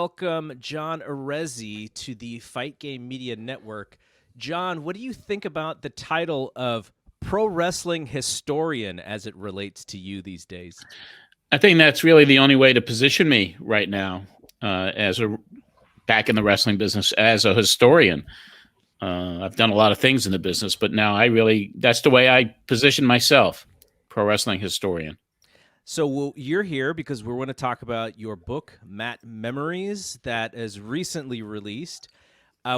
welcome John Arezzi to the Fight Game Media Network. John, what do you think about the title of pro wrestling historian as it relates to you these days? I think that's really the only way to position me right now, back in the wrestling business as a historian. I've done a lot of things in the business, but now that's the way I position myself, pro wrestling historian. So you're here because we want to talk about your book, Matt Memories, that is recently released.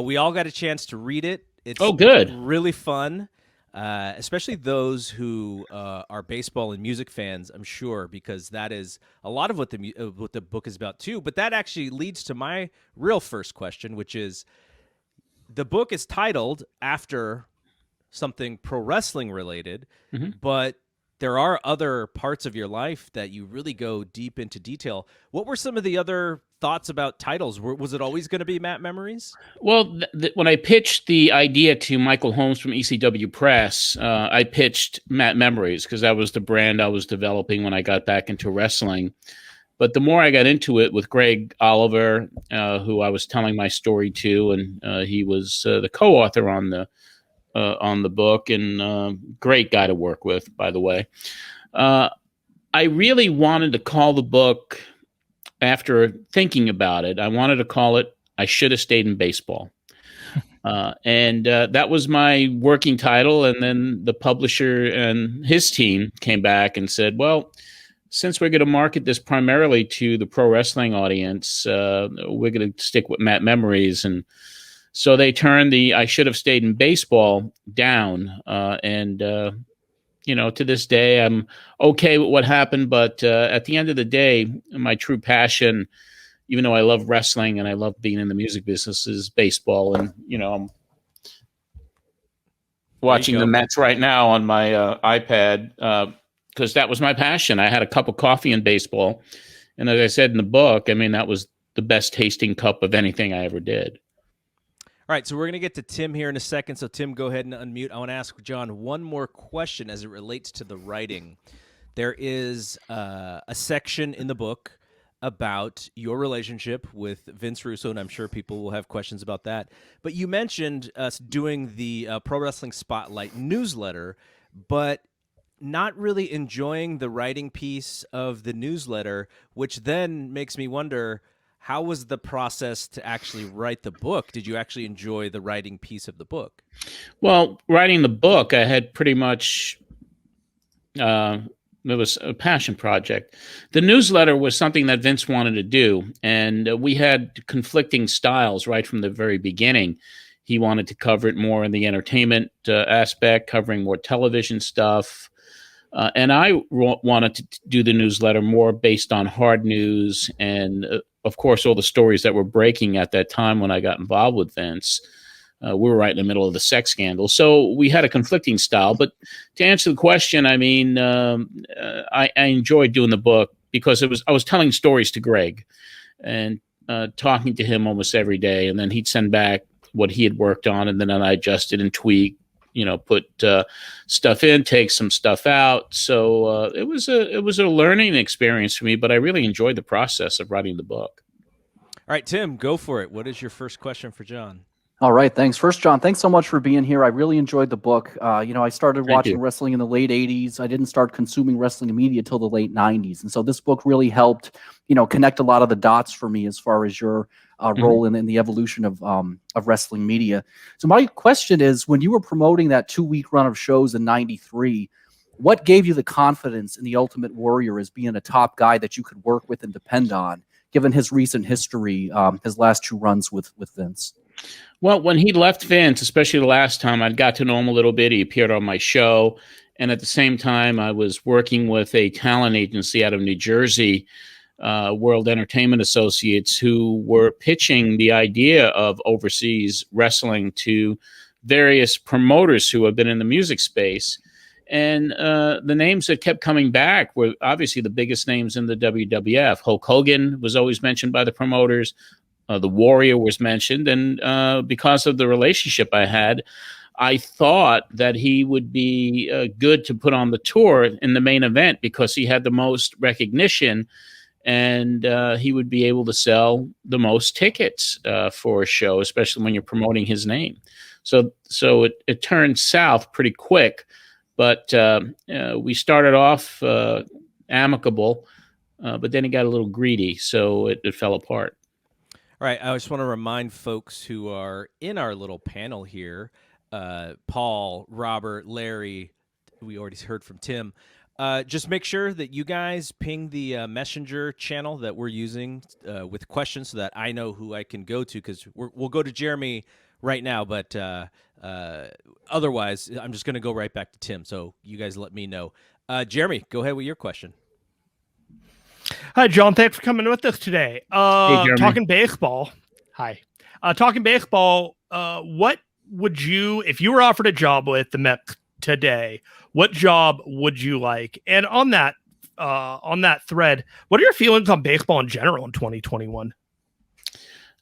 We all got a chance to read it. It's good. Really fun, especially those who are baseball and music fans, I'm sure, because that is a lot of what the book is about too. But that actually leads to my real first question, which is, the book is titled after something pro wrestling related, but there are other parts of your life that you really go deep into detail. What were some of the other thoughts about titles? Was it always going to be Matt Memories? Well, when I pitched the idea to Michael Holmes from ECW Press, I pitched Matt Memories because that was the brand I was developing when I got back into wrestling. But the more I got into it with Greg Oliver, who I was telling my story to, and he was the co-author on the book, and great guy to work with, by the way. I really wanted to call the book, after thinking about it, I wanted to call it I Should Have Stayed in Baseball. And that was my working title. And then the publisher and his team came back and said, well, since we're going to market this primarily to the pro wrestling audience, we're going to stick with Matt Memories. And so they turned the I Should Have Stayed in Baseball down. To this day, I'm okay with what happened. But at the end of the day, my true passion, even though I love wrestling and I love being in the music business, is baseball. And, I'm watching the Mets right now on my iPad because that was my passion. I had a cup of coffee in baseball. And as I said in the book, that was the best tasting cup of anything I ever did. All right, so we're going to get to Tim here in a second. So, Tim, go ahead and unmute. I want to ask John one more question as it relates to the writing. There is a section in the book about your relationship with Vince Russo, and I'm sure people will have questions about that. But you mentioned us doing the Pro Wrestling Spotlight newsletter, but not really enjoying the writing piece of the newsletter, which then makes me wonder, how was the process to actually write the book? Did you actually enjoy the writing piece of the book? Well, writing the book, I had pretty much, it was a passion project. The newsletter was something that Vince wanted to do, and we had conflicting styles right from the very beginning. He wanted to cover it more in the entertainment aspect, covering more television stuff. And I wanted to do the newsletter more based on hard news and, of course, all the stories that were breaking at that time when I got involved with Vince. We were right in the middle of the sex scandal. So we had a conflicting style. But to answer the question, I enjoyed doing the book because I was telling stories to Greg and talking to him almost every day. And then he'd send back what he had worked on, and then I adjusted and tweaked. Put stuff in, take some stuff out. So it was a learning experience for me, but I really enjoyed the process of writing the book. All right, Tim, go for it. What is your first question for John? All right, thanks. First, John, thanks so much for being here. I really enjoyed the book. I started watching wrestling in the late 80s. I didn't start consuming wrestling media until the late 90s. And so this book really helped, connect a lot of the dots for me as far as your role in the evolution of wrestling media. So my question is, when you were promoting that 2-week run of shows in 93, what gave you the confidence in the Ultimate Warrior as being a top guy that you could work with and depend on, given his recent history, his last 2 runs with Vince? Well, when he left Vince, especially the last time, I got to know him a little bit. He appeared on my show. And at the same time, I was working with a talent agency out of New Jersey, World Entertainment Associates, who were pitching the idea of overseas wrestling to various promoters who have been in the music space. And the names that kept coming back were obviously the biggest names in the WWF. Hulk Hogan was always mentioned by the promoters. The Warrior was mentioned. And because of the relationship I had, I thought that he would be good to put on the tour in the main event because he had the most recognition and he would be able to sell the most tickets for a show, especially when you're promoting his name. So it turned south pretty quick, but we started off amicable, but then it got a little greedy, so it fell apart. All right, I just want to remind folks who are in our little panel here, Paul, Robert, Larry, we already heard from Tim. Just make sure that you guys ping the messenger channel that we're using with questions so that I know who I can go to, because we'll go to Jeremy right now, but otherwise I'm just going to go right back to Tim. So you guys let me know. Jeremy, go ahead with your question. Hi, John. Thanks for coming with us today. Hey, talking baseball. Hi. Talking baseball. What would you, if you were offered a job with the Mets today, what job would you like? And on that thread, what are your feelings on baseball in general in 2021?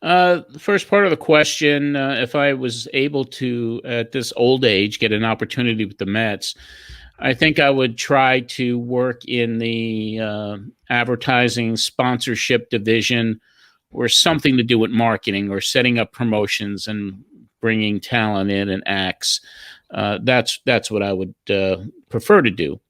The first part of the question, if I was able to, at this old age, get an opportunity with the Mets, I think I would try to work in the advertising sponsorship division, or something to do with marketing or setting up promotions and bringing talent in and acts. That's what I would prefer to do.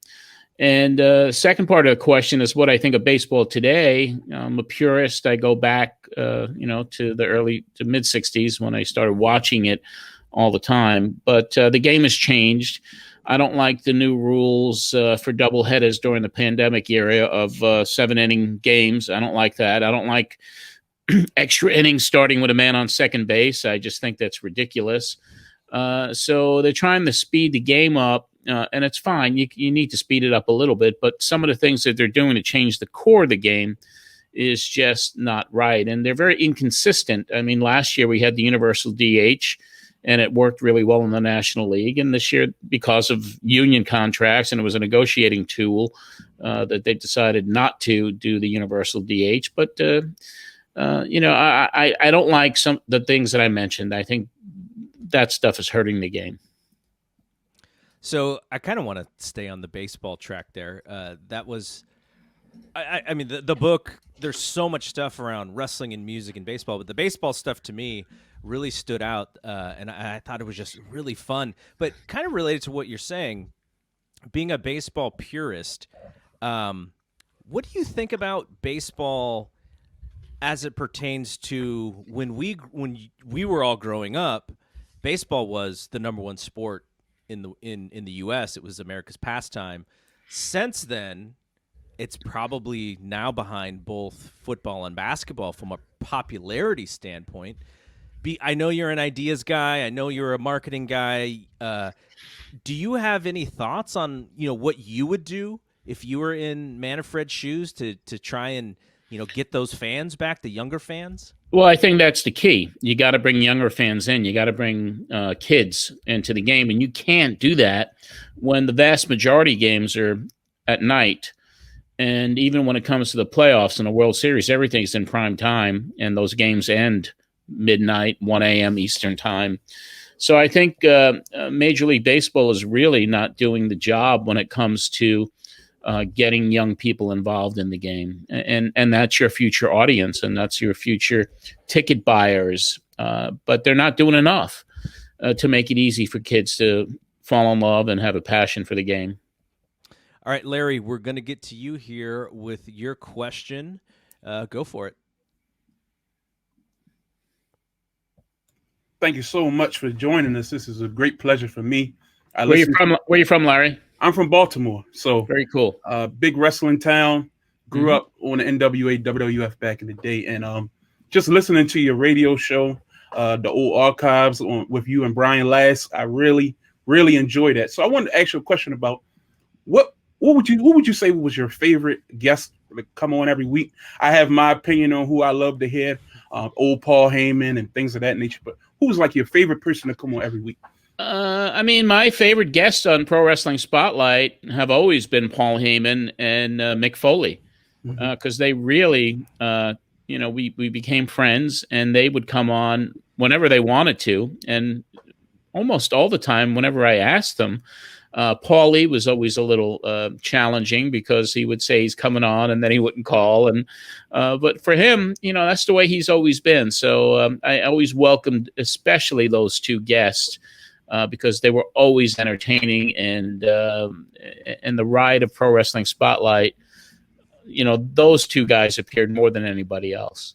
And second part of the question is what I think of baseball today. I'm a purist. I go back, to the mid '60s when I started watching it all the time. But the game has changed. I don't like the new rules for doubleheaders during the pandemic era of 7-inning games. I don't like that. I don't like extra innings starting with a man on second base. I just think that's ridiculous. So they're trying to speed the game up. And it's fine. You need to speed it up a little bit, but some of the things that they're doing to change the core of the game is just not right. And they're very inconsistent. I mean, last year we had the universal DH, and it worked really well in the National League. And this year, because of union contracts, and it was a negotiating tool, that they decided not to do the universal DH. But, I don't like some the things that I mentioned. I think that stuff is hurting the game. So I kind of want to stay on the baseball track there. That was, I mean, the book, there's so much stuff around wrestling and music and baseball, but the baseball stuff to me really stood out, and I thought it was just really fun. But kind of related to what you're saying, being a baseball purist, what do you think about baseball as it pertains to when we were all growing up? Baseball was the number one sport in the U.S. It was America's pastime. Since then, it's probably now behind both football and basketball from a popularity standpoint. I know you're an ideas guy. I know you're a marketing guy. Do you have any thoughts on what you would do if you were in Manfred's shoes to try and get those fans back, the younger fans? Well, I think that's the key. You got to bring younger fans in. You got to bring kids into the game. And you can't do that when the vast majority of games are at night. And even when it comes to the playoffs and the World Series, everything's in prime time. And those games end midnight, 1 a.m. Eastern time. So I think Major League Baseball is really not doing the job when it comes to getting young people involved in the game, and that's your future audience, and that's your future ticket buyers. But they're not doing enough to make it easy for kids to fall in love and have a passion for the game. All right, Larry, we're going to get to you here with your question. Go for it. Thank you so much for joining us. This is a great pleasure for me. Where are you from, Larry? I'm from Baltimore, so very cool. Big wrestling town. Grew up on the NWA, WWF back in the day, and just listening to your radio show, the old archives with you and Brian Last, I really, really enjoyed that. So I wanted to ask you a question about what would you say was your favorite guest to come on every week? I have my opinion on who I love to hear, old Paul Heyman and things of that nature. But who's like your favorite person to come on every week? I mean, my favorite guests on Pro Wrestling Spotlight have always been Paul Heyman and Mick Foley, because they really, we became friends, and they would come on whenever they wanted to, and almost all the time, whenever I asked them, Paulie was always a little challenging because he would say he's coming on and then he wouldn't call. And but for him, that's the way he's always been. So I always welcomed, especially those two guests, because they were always entertaining. And the ride of Pro Wrestling Spotlight, those two guys appeared more than anybody else.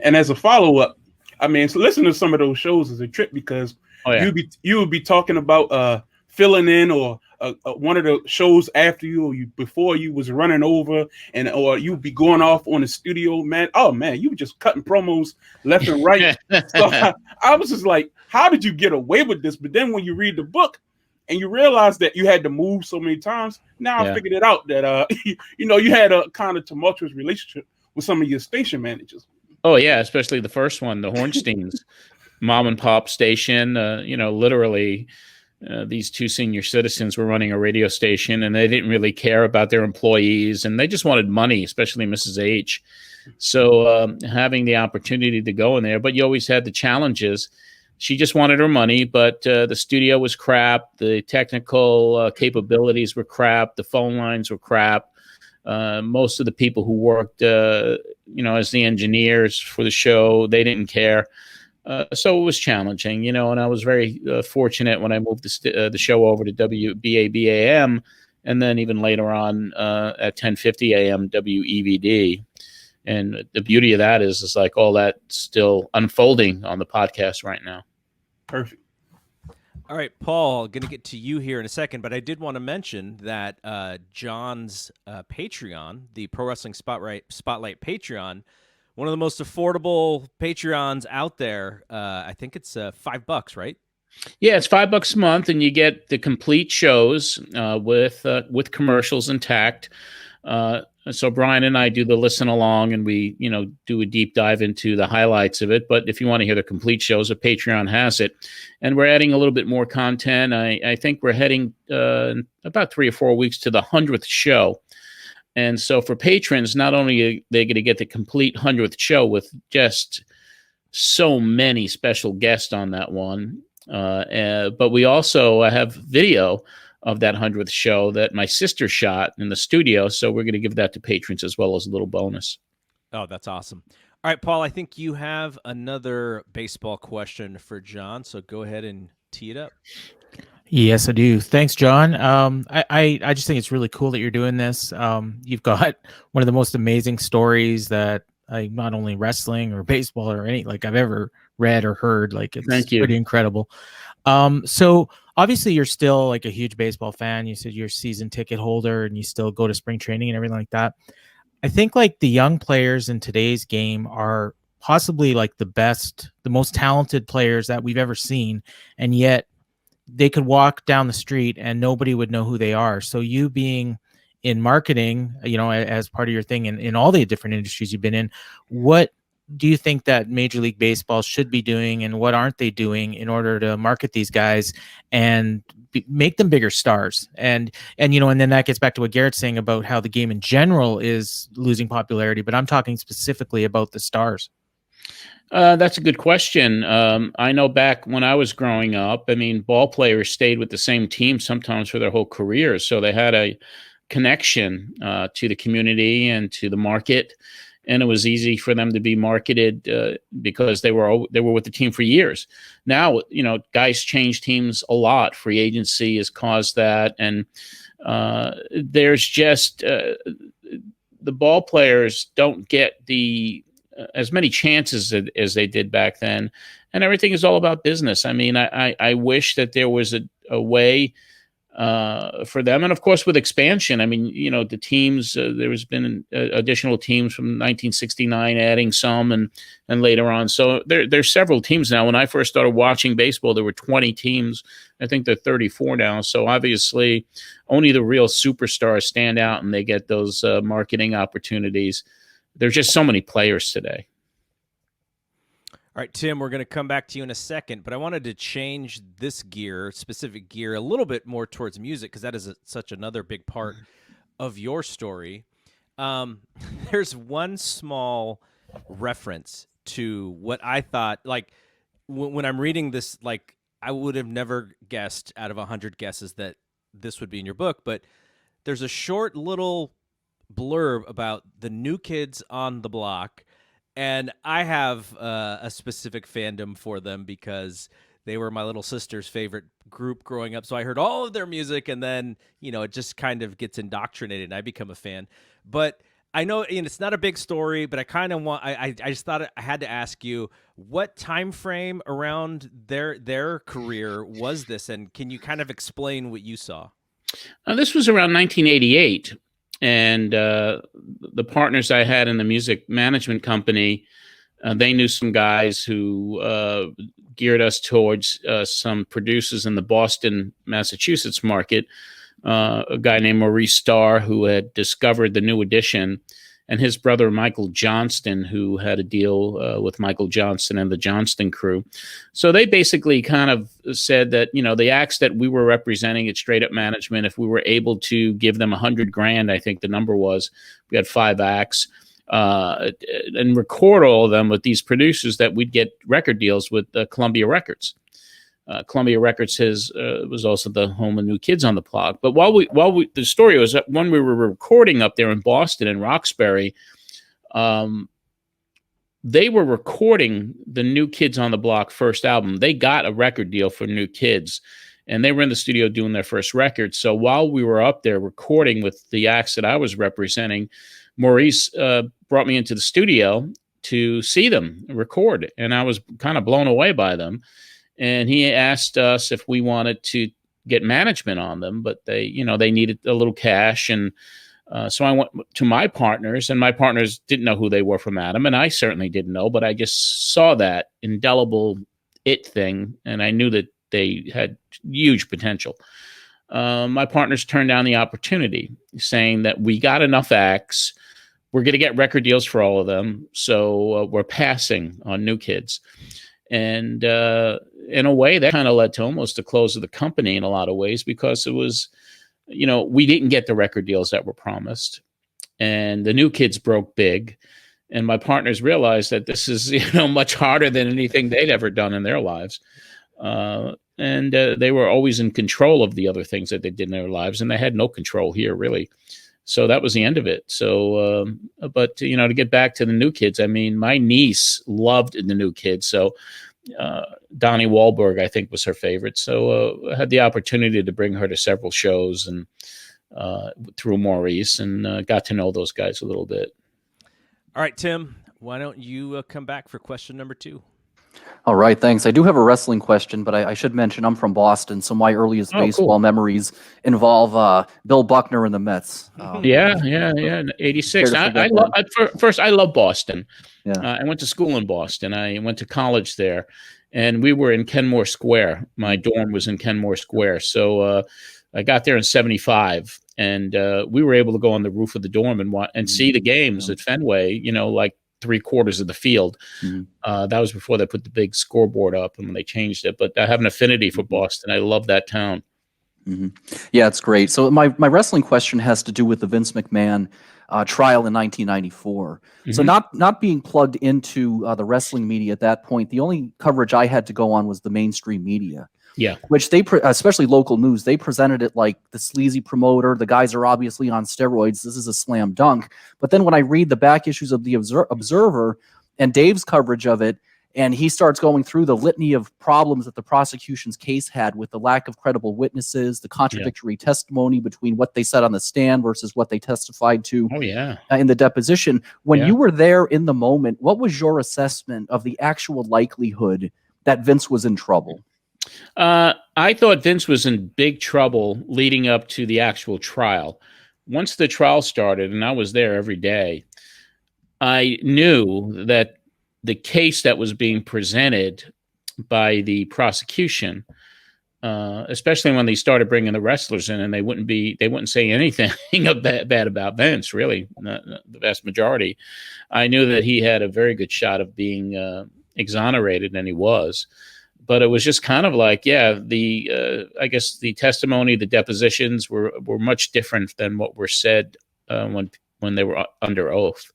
And as a follow-up, I mean, so listen to some of those shows is a trip because you would be talking about filling in or one of the shows after you before you was running over or you'd be going off on the studio, man. Oh man, you were just cutting promos left and right. So I was just like, how did you get away with this? But then when you read the book and you realize that you had to move so many times, now I figured it out that you had a kind of tumultuous relationship with some of your station managers. Oh yeah, especially the first one, the Hornsteins, mom and pop station. Literally, these two senior citizens were running a radio station, and they didn't really care about their employees, and they just wanted money, especially Mrs. H. So having the opportunity to go in there, but you always had the challenges. She just wanted her money, but the studio was crap. The technical capabilities were crap. The phone lines were crap. Most of the people who worked, as the engineers for the show, they didn't care. So it was challenging, and I was very fortunate when I moved the show over to WBABAM, and then even later on at 10:50 a.m. WEVD. And the beauty of that is like all that still unfolding on the podcast right now. Perfect. All right, Paul, going to get to you here in a second, but I did want to mention that John's Patreon, the Pro Wrestling Spotlight Patreon, one of the most affordable Patreons out there. I think it's $5, right? Yeah, it's $5 a month, and you get the complete shows with commercials intact. So Brian and I do the listen along, and we, do a deep dive into the highlights of it. But if you want to hear the complete shows, a Patreon has it, and we're adding a little bit more content. I think we're heading about 3 or 4 weeks to the 100th show. And so for patrons, not only are they going to get the complete 100th show with just so many special guests on that one, but we also have video of that 100th show that my sister shot in the studio. So we're going to give that to patrons as well as a little bonus. Oh, that's awesome. All right, Paul, I think you have another baseball question for John. So go ahead and tee it up. Yes, I do. Thanks, John. I just think it's really cool that you're doing this. You've got one of the most amazing stories that not only wrestling or baseball or any I've ever read or heard. It's pretty incredible. So obviously you're still a huge baseball fan. You said you're a season ticket holder and you still go to spring training and everything like that. I think the young players in today's game are possibly the best, the most talented players that we've ever seen. And yet they could walk down the street and nobody would know who they are. So you being in marketing, as part of your thing in all the different industries you've been in, what do you think that Major League Baseball should be doing and what aren't they doing in order to market these guys and make them bigger stars? And then that gets back to what Garrett's saying about how the game in general is losing popularity, but I'm talking specifically about the stars. That's a good question. I know back when I was growing up, ball players stayed with the same team sometimes for their whole careers. So they had a connection to the community and to the market. And it was easy for them to be marketed because they were with the team for years. Now, guys change teams a lot. Free agency has caused that. And there's just the ball players don't get as many chances as they did back then, and everything is all about business. I wish that there was a way for them, and of course with expansion. The teams. There has been additional teams from 1969, adding some, and later on. So there's several teams now. When I first started watching baseball, there were 20 teams. I think they're 34 now. So obviously, only the real superstars stand out, and they get those marketing opportunities. There's just so many players today. All right, Tim, we're going to come back to you in a second, but I wanted to change this specific gear, a little bit more towards music because that is such another big part of your story. There's one small reference to what I thought, when I'm reading this, I would have never guessed out of 100 guesses that this would be in your book, but there's a short little blurb about the New Kids on the Block, and I have a specific fandom for them because they were my little sister's favorite group growing up. So I heard all of their music, and then, it just kind of gets indoctrinated, and I become a fan. But I know, it's not a big story, but I kind of want. I just thought I had to ask you, what time frame around their career was this, and can you kind of explain what you saw? This was around 1988, and the partners I had in the music management company, they knew some guys who geared us towards some producers in the Boston, Massachusetts market. A guy named Maurice Starr, who had discovered the New Edition, and his brother Michael Johnston, who had a deal with Michael Johnston and the Johnston crew. So they basically kind of said that, the acts that we were representing at Straight Up Management, if we were able to give them $100,000, I think the number was, we had 5 acts, and record all of them with these producers, that we'd get record deals with Columbia Records. Columbia Records was also the home of New Kids on the Block. But the story was that when we were recording up there in Boston and Roxbury, they were recording the New Kids on the Block first album. They got a record deal for New Kids, and they were in the studio doing their first record. So while we were up there recording with the acts that I was representing, Maurice brought me into the studio to see them record, and I was kind of blown away by them. And he asked us if we wanted to get management on them, but they needed a little cash. And so I went to my partners, and my partners didn't know who they were from Adam, and I certainly didn't know, but I just saw that indelible it thing, and I knew that they had huge potential. My partners turned down the opportunity, saying that we got enough acts, we're going to get record deals for all of them, so we're passing on New Kids. And in a way, that kind of led to almost the close of the company in a lot of ways, because it was, we didn't get the record deals that were promised, and the New Kids broke big. And my partners realized that this is, much harder than anything they'd ever done in their lives. And they were always in control of the other things that they did in their lives, and they had no control here, really. So that was the end of it. So, but, to get back to the New Kids, I mean, my niece loved the New Kids. So Donnie Wahlberg, I think, was her favorite. So I had the opportunity to bring her to several shows, and through Maurice, and got to know those guys a little bit. All right, Tim, why don't you come back for question number 2? All right, thanks. I do have a wrestling question, but I should mention I'm from Boston, so my earliest baseball memories involve Bill Buckner and the Mets. Yeah, 86. I love Boston. Yeah. I went to school in Boston. I went to college there, and we were in Kenmore Square. My dorm was in Kenmore Square, so I got there in '75, and we were able to go on the roof of the dorm and see the games at Fenway. Like 3/4 of the field. Mm-hmm. That was before they put the big scoreboard up and when they changed it. But I have an affinity for Boston. I love that town. Mm-hmm. Yeah, it's great. So my wrestling question has to do with the Vince McMahon trial in 1994. Mm-hmm. So not being plugged into the wrestling media at that point, the only coverage I had to go on was the mainstream media. Yeah, which they, especially local news, they presented it like the sleazy promoter. The guys are obviously on steroids. This is a slam dunk. But then when I read the back issues of the Observer and Dave's coverage of it, and he starts going through the litany of problems that the prosecution's case had with the lack of credible witnesses, the contradictory testimony between what they said on the stand versus what they testified to in the deposition. When you were there in the moment, what was your assessment of the actual likelihood that Vince was in trouble? I thought Vince was in big trouble leading up to the actual trial. Once the trial started, and I was there every day, I knew that the case that was being presented by the prosecution, especially when they started bringing the wrestlers in, and they wouldn't say anything bad about Vince, really, the vast majority. I knew that he had a very good shot of being exonerated, and he was. But it was just kind of like, I guess the testimony, the depositions were much different than what were said when they were under oath.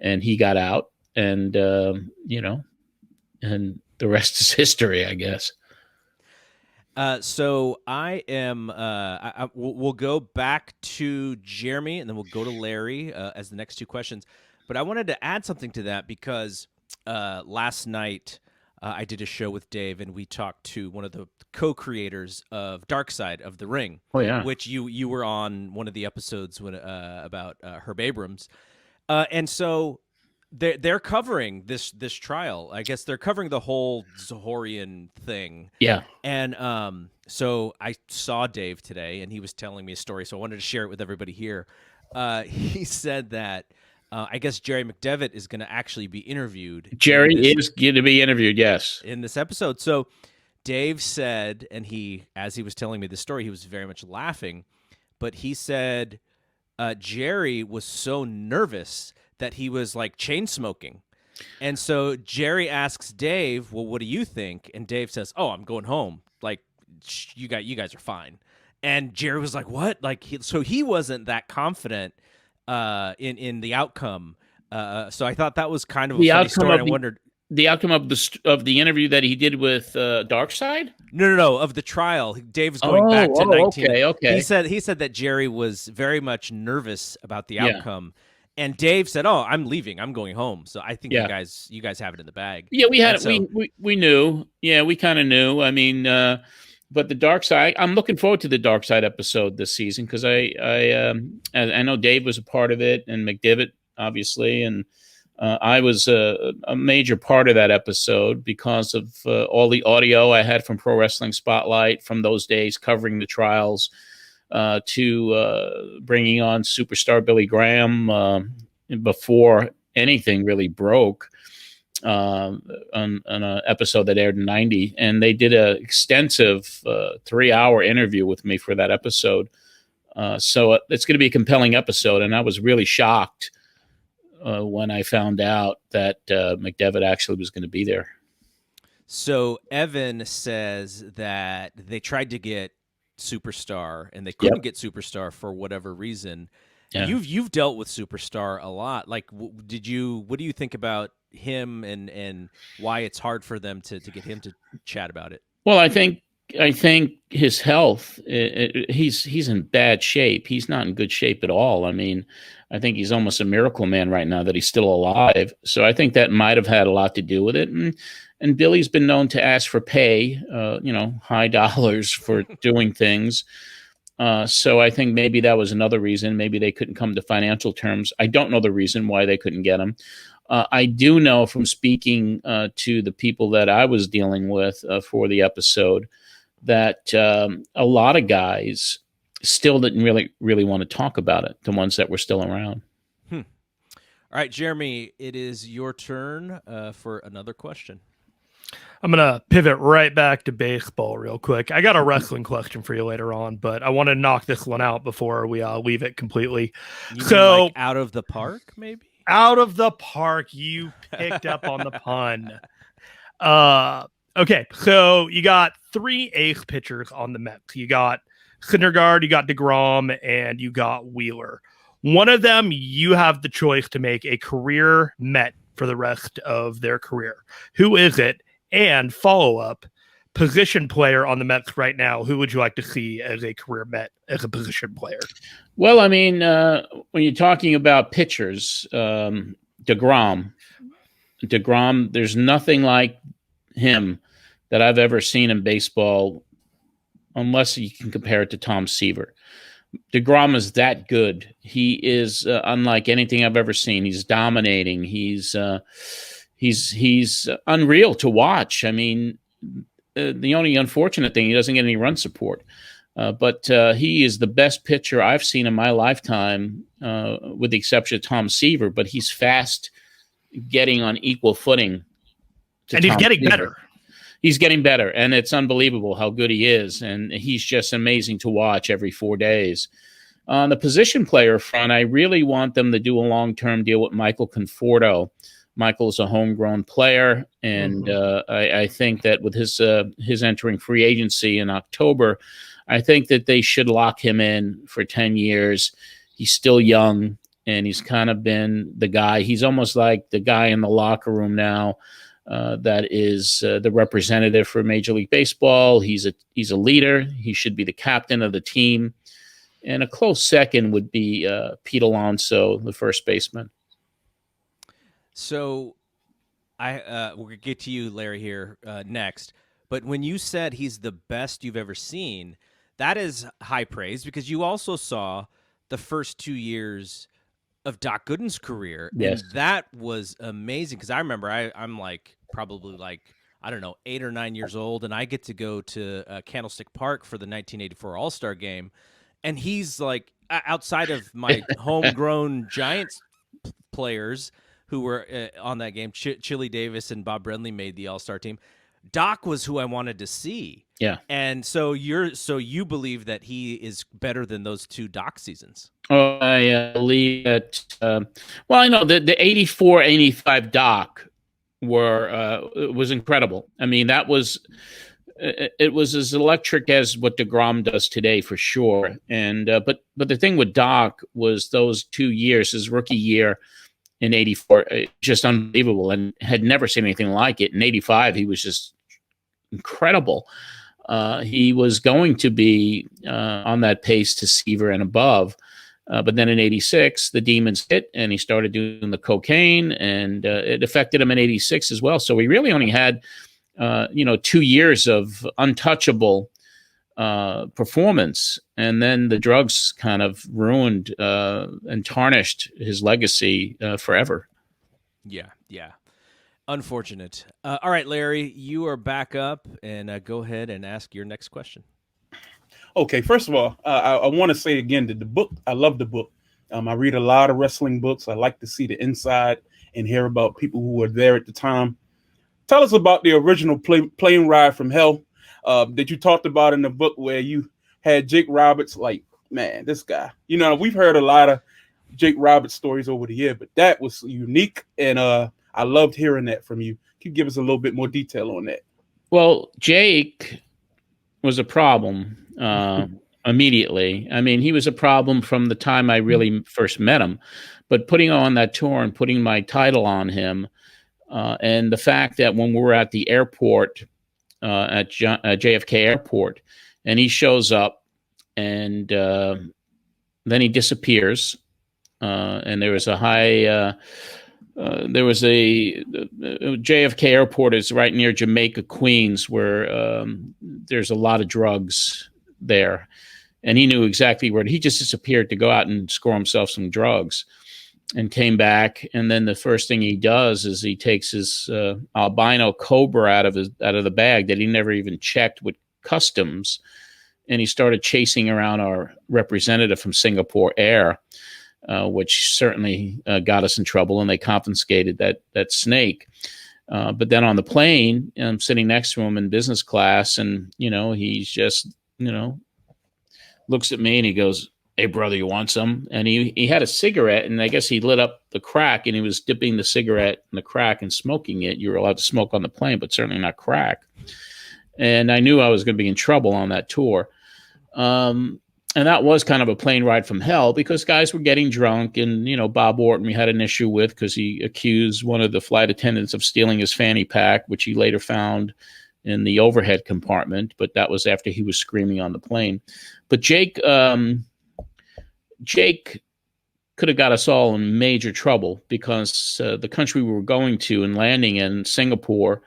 And he got out, and and the rest is history, I guess. So I am. We'll go back to Jeremy, and then we'll go to Larry as the next two questions. But I wanted to add something to that because last night I did a show with Dave, and we talked to one of the co-creators of Dark Side of the Ring. Oh, yeah. Which you were on one of the episodes when about Herb Abrams, and so. They're covering this trial. I guess they're covering the whole Zahorian thing. Yeah. And so I saw Dave today, and he was telling me a story, so I wanted to share it with everybody here. He said that I guess Jerry McDevitt is going to actually be interviewed. Jerry is going to be interviewed, yes. In this episode. So Dave said, and as he was telling me the story, he was very much laughing, but he said Jerry was so nervous that he was like chain smoking. And so Jerry asks Dave, well, what do you think? And Dave says, oh, I'm going home. Like, you guys are fine. And Jerry was like, what? Like, so he wasn't that confident in the outcome. So I thought that was kind of a funny story. I wondered the outcome of the interview that he did with Darkseid. No, of the trial. Dave was going back to 19. Okay. He said that Jerry was very much nervous about the outcome. And Dave said, "Oh, I'm leaving. I'm going home." So I think you guys have it in the bag. Yeah, we had it. We knew. Yeah, we kind of knew. I mean, but the Dark Side. I'm looking forward to the Dark Side episode this season because I know Dave was a part of it and McDivitt obviously, and I was a major part of that episode because of all the audio I had from Pro Wrestling Spotlight from those days covering the trials. To bringing on superstar Billy Graham before anything really broke on an episode that aired in 90. And they did an extensive 3-hour interview with me for that episode. So it's going to be a compelling episode. And I was really shocked when I found out that McDevitt actually was going to be there. So Evan says that they tried to get Superstar and they couldn't get Superstar for whatever reason. Yeah. You've dealt with Superstar a lot. Like, what do you think about him and why it's hard for them to get him to chat about it? Well, I think his health, he's in bad shape. He's not in good shape at all. I mean, I think he's almost a miracle man right now that he's still alive. So I think that might have had a lot to do with it. And Billy's been known to ask for pay, high dollars for doing things. So I think maybe that was another reason. Maybe they couldn't come to financial terms. I don't know the reason why they couldn't get him. I do know from speaking to the people that I was dealing with for the episode that a lot of guys still didn't really want to talk about it, the ones that were still around. All right, Jeremy, it is your turn for another question. I'm going to pivot right back to baseball real quick. I got a wrestling question for you later on, but I want to knock this one out before we leave it completely. You mean like out of the park, maybe? Out of the park. You picked up on the pun. Okay, so you got 3 ace pitchers on the Mets. You got Syndergaard, you got DeGrom, and you got Wheeler. One of them, you have the choice to make a career Met for the rest of their career. Who is it? And follow-up, position player on the Mets right now, who would you like to see as a career Met, as a position player? Well, I mean, when you're talking about pitchers, DeGrom, there's nothing like him that I've ever seen in baseball, unless you can compare it to Tom Seaver. DeGrom is that good. He is unlike anything I've ever seen. He's dominating. He's unreal to watch. I mean, the only unfortunate thing, he doesn't get any run support. But he is the best pitcher I've seen in my lifetime, with the exception of Tom Seaver. But he's fast, getting on equal footing. And he's getting better. He's getting better, and it's unbelievable how good he is. And he's just amazing to watch every 4 days. On the position player front, I really want them to do a long-term deal with Michael Conforto. Michael's a homegrown player, and I think that with his entering free agency in October, I think that they should lock him in for 10 years. He's still young, and he's kind of been the guy. He's almost like the guy in the locker room now. that is the representative for Major League Baseball. He's a leader. He should be the captain of the team. And a close second would be Pete Alonso, the first baseman. So we're gonna get to you, Larry, here next. But when you said he's the best you've ever seen, that is high praise, because you also saw the first 2 years of Doc Gooden's career. Yes. And that was amazing, because I remember I'm probably I don't know, 8 or 9 years old, and I get to go to Candlestick Park for the 1984 All-Star Game, and he's like, outside of my homegrown Giants players who were on that game, Chili Davis and Bob Brenly made the All-Star team, Doc was who I wanted to see. Yeah. And so you believe that he is better than those 2 Doc seasons? Oh, I believe that. Well, I know that the 84-85 Doc was incredible. I mean, it was as electric as what DeGrom does today, for sure. And but the thing with Doc was those 2 years, his rookie year in 84, just unbelievable, and had never seen anything like it. In 85, he was just incredible. He was going to be on that pace to Seaver and above. But then in 86, the demons hit, and he started doing the cocaine, and it affected him in 86 as well. So he really only had, 2 years of untouchable performance. And then the drugs kind of ruined and tarnished his legacy forever. Yeah. Unfortunate. All right, Larry, you are back up, and go ahead and ask your next question. Okay, first of all, I want to say again that the book, I love the book. I read a lot of wrestling books. I like to see the inside and hear about people who were there at the time. Tell us about the original plane ride from hell that you talked about in the book, where you had Jake Roberts. Like, man, this guy, we've heard a lot of Jake Roberts stories over the year, but that was unique, and I loved hearing that from you. Can you give us a little bit more detail on that? Well, Jake was a problem immediately. I mean, he was a problem from the time I really first met him. But putting on that tour and putting my title on him, and the fact that when we were at the airport, at JFK Airport, and he shows up, and then he disappears, and there was a high... JFK Airport is right near Jamaica, Queens, where there's a lot of drugs there. And he knew exactly where. He just disappeared to go out and score himself some drugs, and came back. And then the first thing he does is he takes his albino cobra out of the bag that he never even checked with customs, and he started chasing around our representative from Singapore Air, which certainly got us in trouble, and they confiscated that snake. But then on the plane, I'm sitting next to him in business class, and he's just looks at me and he goes, "Hey brother, you want some?" And he had a cigarette, and I guess he lit up the crack, and he was dipping the cigarette in the crack and smoking it. You were allowed to smoke on the plane, but certainly not crack. And I knew I was going to be in trouble on that tour. And that was kind of a plane ride from hell, because guys were getting drunk, and, Bob Orton we had an issue with because he accused one of the flight attendants of stealing his fanny pack, which he later found in the overhead compartment. But that was after he was screaming on the plane. But Jake could have got us all in major trouble, because the country we were going to and landing in, Singapore,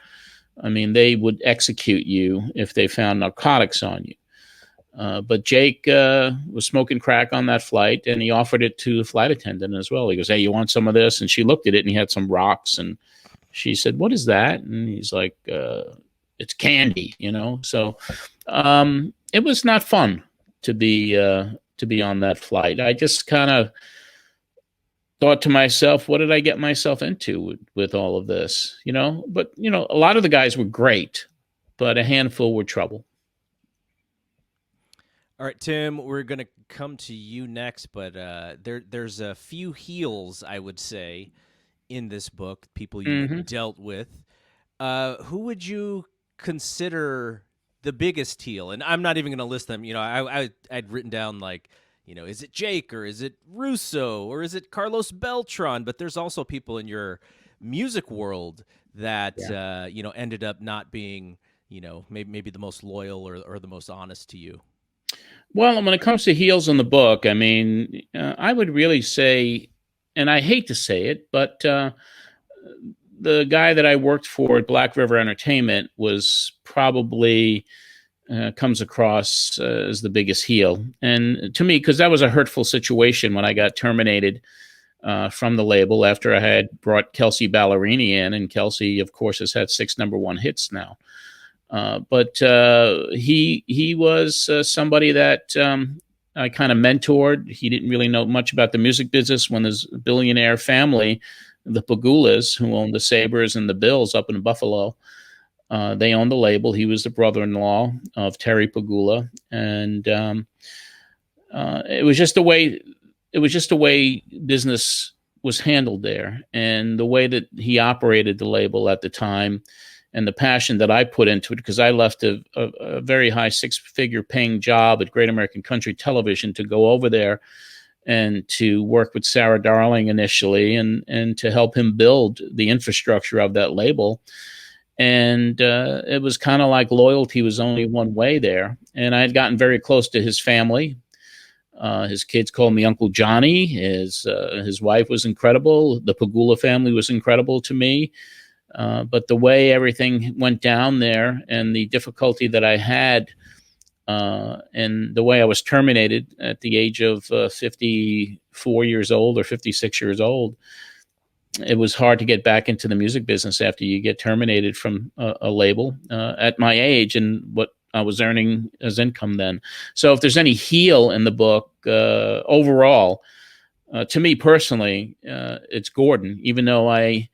I mean, they would execute you if they found narcotics on you. But Jake was smoking crack on that flight, and he offered it to the flight attendant as well. He goes, "Hey, you want some of this?" And she looked at it, and he had some rocks, and she said, "What is that?" And he's like, "It's candy," So it was not fun to be on that flight. I just kind of thought to myself, what did I get myself into with all of this? But a lot of the guys were great, but a handful were trouble. All right, Tim, we're going to come to you next, but there's a few heels, I would say, in this book, people you dealt with. Who would you consider the biggest heel? And I'm not even going to list them. I'd written down, is it Jake, or is it Russo, or is it Carlos Beltran? But there's also people in your music world that ended up not being maybe the most loyal or the most honest to you? Well, when it comes to heels in the book, I mean, I would really say, and I hate to say it, but the guy that I worked for at Black River Entertainment was probably comes across as the biggest heel. And to me, because that was a hurtful situation when I got terminated from the label after I had brought Kelsey Ballerini in, and Kelsey, of course, has had 6 #1 hits now. But he was somebody that I kind of mentored. He didn't really know much about the music business when his billionaire family, the Pagulas, who owned the Sabres and the Bills up in Buffalo, they owned the label. He was the brother-in-law of Terry Pagula, and it was just the way business was handled there, and the way that he operated the label at the time, and the passion that I put into it, because I left a very high 6-figure paying job at Great American Country Television to go over there and to work with Sarah Darling initially and to help him build the infrastructure of that label. And it was kind of like loyalty was only one way there. And I had gotten very close to his family. His kids called me Uncle Johnny. His wife was incredible. The Pagula family was incredible to me. But the way everything went down there and the difficulty that I had and the way I was terminated at the age of 54 years old or 56 years old, it was hard to get back into the music business after you get terminated from a label at my age and what I was earning as income then. So if there's any heel in the book overall, to me personally, it's Gordon, even though I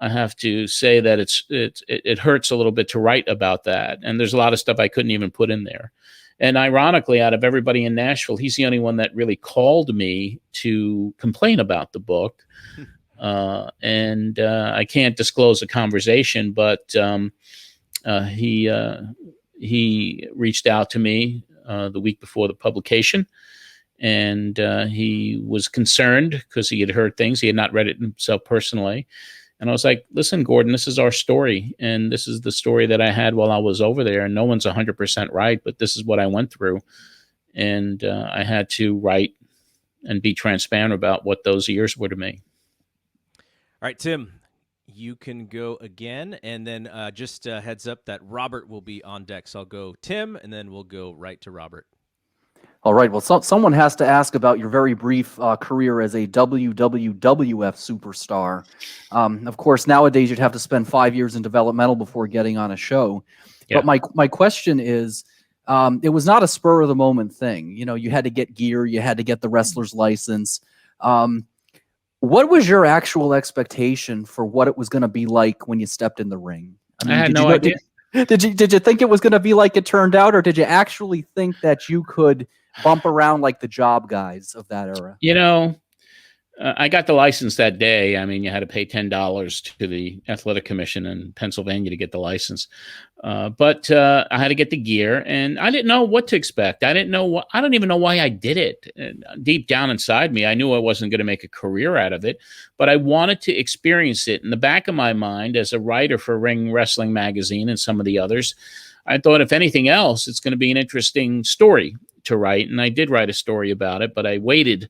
have to say that it hurts a little bit to write about that. And there's a lot of stuff I couldn't even put in there. And ironically, out of everybody in Nashville, he's the only one that really called me to complain about the book. And I can't disclose the conversation, but he reached out to me the week before the publication. And he was concerned because he had heard things. He had not read it himself personally. And I was like, listen, Gordon, this is our story. And this is the story that I had while I was over there. And no one's 100% right, but this is what I went through. And I had to write and be transparent about what those years were to me. All right, Tim, you can go again. And then just heads up that Robert will be on deck. So I'll go Tim, and then we'll go right to Robert. All right. Well, someone has to ask about your very brief career as a WWF superstar. Of course, nowadays you'd have to spend 5 years in developmental before getting on a show. Yeah. But my question is, it was not a spur of the moment thing. You know, you had to get gear, you had to get the wrestler's license. What was your actual expectation for what it was going to be like when you stepped in the ring? I mean, I had no idea. Did you think it was going to be like it turned out, or did you actually think that you could bump around like the job guys of that era? You know, I got the license that day. I mean, you had to pay $10 to the athletic commission in Pennsylvania to get the license. But I had to get the gear, and I didn't know what to expect. I don't even know why I did it. Deep down inside me, I knew I wasn't going to make a career out of it, but I wanted to experience it. In the back of my mind, as a writer for Ring Wrestling Magazine and some of the others, I thought, if anything else, it's going to be an interesting story to write. And I did write a story about it, but I waited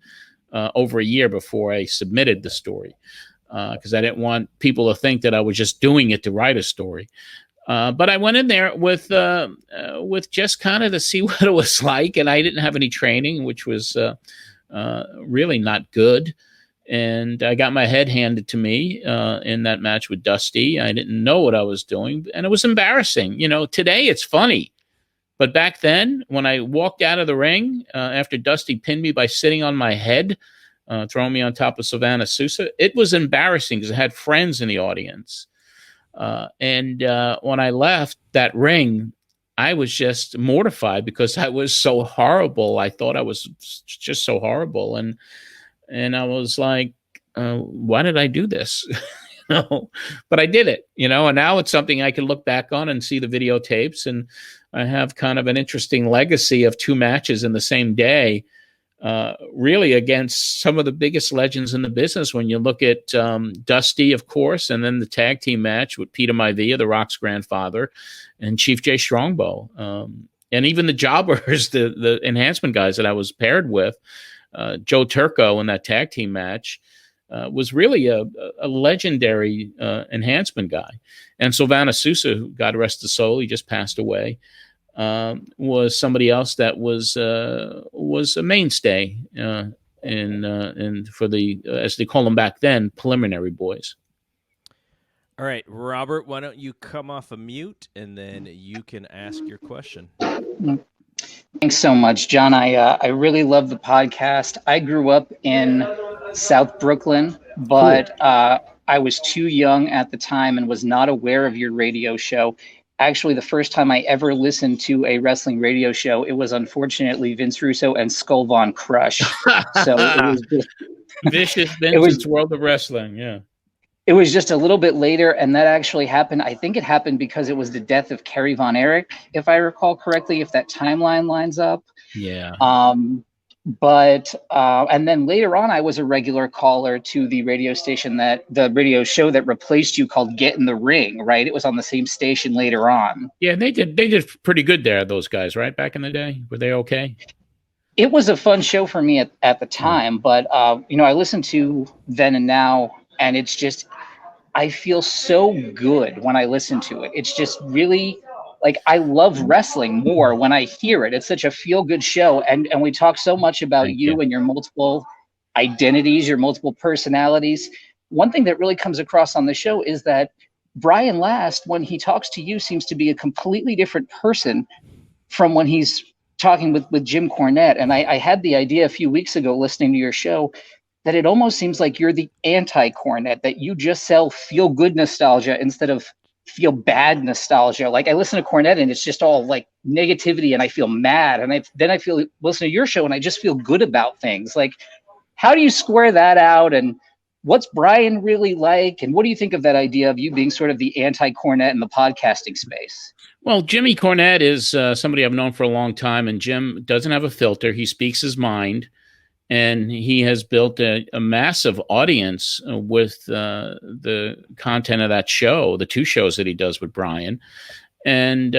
over a year before I submitted the story because I didn't want people to think that I was just doing it to write a story. But I went in there with just kind of to see what it was like, and I didn't have any training, which was really not good. And I got my head handed to me in that match with Dusty. I didn't know what I was doing, and it was embarrassing. You know, today it's funny. But back then, when I walked out of the ring after Dusty pinned me by sitting on my head, throwing me on top of Savannah Sousa, it was embarrassing because I had friends in the audience. And when I left that ring, I was just mortified because I was so horrible. I thought I was just so horrible. And I was like, why did I do this? But I did it, and now it's something I can look back on and see the videotapes. And I have kind of an interesting legacy of 2 matches in the same day really against some of the biggest legends in the business. When you look at Dusty, of course, and then the tag team match with Peter Maivia, The Rock's grandfather, and Chief Jay Strongbow, and even the jobbers, the enhancement guys that I was paired with, Joe Turco in that tag team match, was really a legendary enhancement guy. And Sylvana Sousa, who, God rest his soul, he just passed away, was somebody else that was a mainstay in for the, as they call them back then, preliminary boys. All right, Robert, why don't you come off a mute and then you can ask your question. Thanks so much, John. I really love the podcast. I grew up in South Brooklyn, but I was too young at the time and was not aware of your radio show. Actually, the first time I ever listened to a wrestling radio show, it was unfortunately Vince Russo and Skull Von Crush. So it was just, Vicious Vince's World of Wrestling, yeah. It was just a little bit later, and that actually happened. I think it happened because it was the death of Kerry Von Erich, if I recall correctly, if that timeline lines up. Yeah. And then later on, I was a regular caller to the radio station the radio show that replaced you, called Get in the Ring, right? It was on the same station later on. Yeah, they did pretty good there, those guys, right? Back in the day. Were they okay? It was a fun show for me at the time, but I listened to Then and Now, and it's just, I feel so good when I listen to it. It's just really, like, I love wrestling more when I hear it. It's such a feel-good show, and we talk so much about you and your multiple identities, your multiple personalities. One thing that really comes across on the show is that Brian Last, when he talks to you, seems to be a completely different person from when he's talking with Jim Cornette. And I had the idea a few weeks ago listening to your show that it almost seems like you're the anti-Cornette, that you just sell feel-good nostalgia instead of feel-bad nostalgia. Like, I listen to Cornette and it's just all like negativity and I feel mad. And then I listen to your show and I just feel good about things. Like, how do you square that out? And what's Brian really like? And what do you think of that idea of you being sort of the anti-Cornette in the podcasting space? Well, Jimmy Cornette is somebody I've known for a long time, and Jim doesn't have a filter. He speaks his mind. And he has built a massive audience with the content of that show, the two shows that he does with Brian, and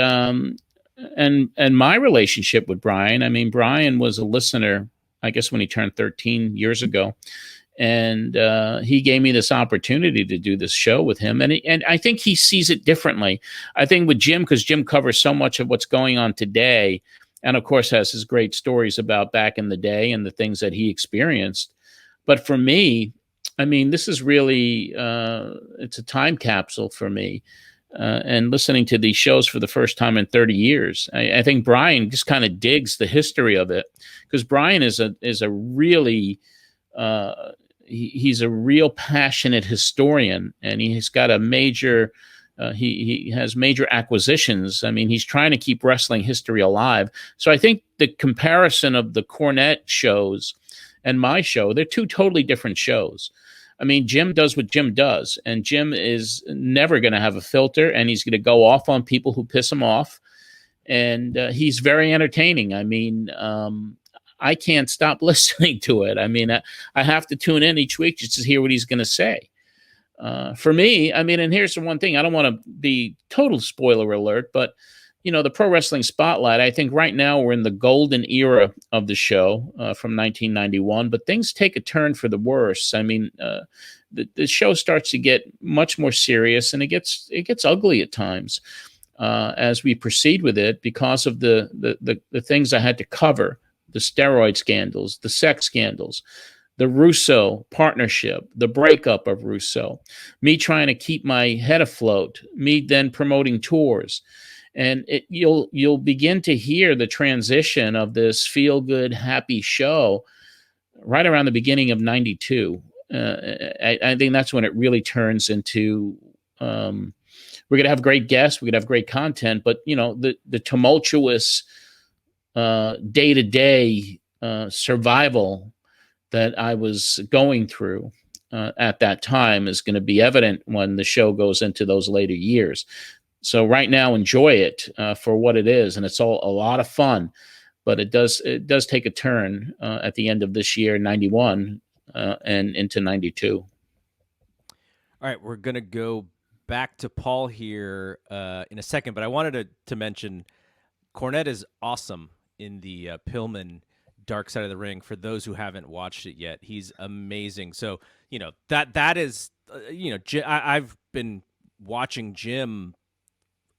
my relationship with Brian. I mean, Brian was a listener, I guess, when he turned 13 years ago, and he gave me this opportunity to do this show with him, and I think he sees it differently. I think with Jim, because Jim covers so much of what's going on today. And of course, has his great stories about back in the day and the things that he experienced. But for me, I mean, this is really, it's a time capsule for me. And listening to these shows for the first time in 30 years, I think Brian just kind of digs the history of it, because Brian is a really, he's a real passionate historian, and he's got a major, he has major acquisitions. I mean, he's trying to keep wrestling history alive. So I think the comparison of the Cornette shows and my show, they're two totally different shows. I mean, Jim does what Jim does, and Jim is never going to have a filter, and he's going to go off on people who piss him off. And he's very entertaining. I mean, I can't stop listening to it. I mean, I have to tune in each week just to hear what he's going to say. For me, I mean, and here's the one thing, I don't want to be total spoiler alert, but, the Pro Wrestling Spotlight, I think right now we're in the golden era of the show from 1991, but things take a turn for the worse. I mean, the show starts to get much more serious, and it gets ugly at times as we proceed with it, because of the things I had to cover, the steroid scandals, the sex scandals, the Russo partnership, the breakup of Russo, me trying to keep my head afloat, me then promoting tours. And you'll begin to hear the transition of this feel-good, happy show right around the beginning of 92. I think that's when it really turns into, we're going to have great guests, we're going to have great content, but, the tumultuous day-to-day survival that I was going through at that time is going to be evident when the show goes into those later years. So right now, enjoy it for what it is, and it's all a lot of fun. but it does take a turn at the end of this year, 91, and into 92. All right, we're going to go back to Paul here in a second, but I wanted to mention Cornette is awesome in the Pillman Dark Side of the Ring. For those who haven't watched it yet, he's amazing. So, that is, I've been watching Jim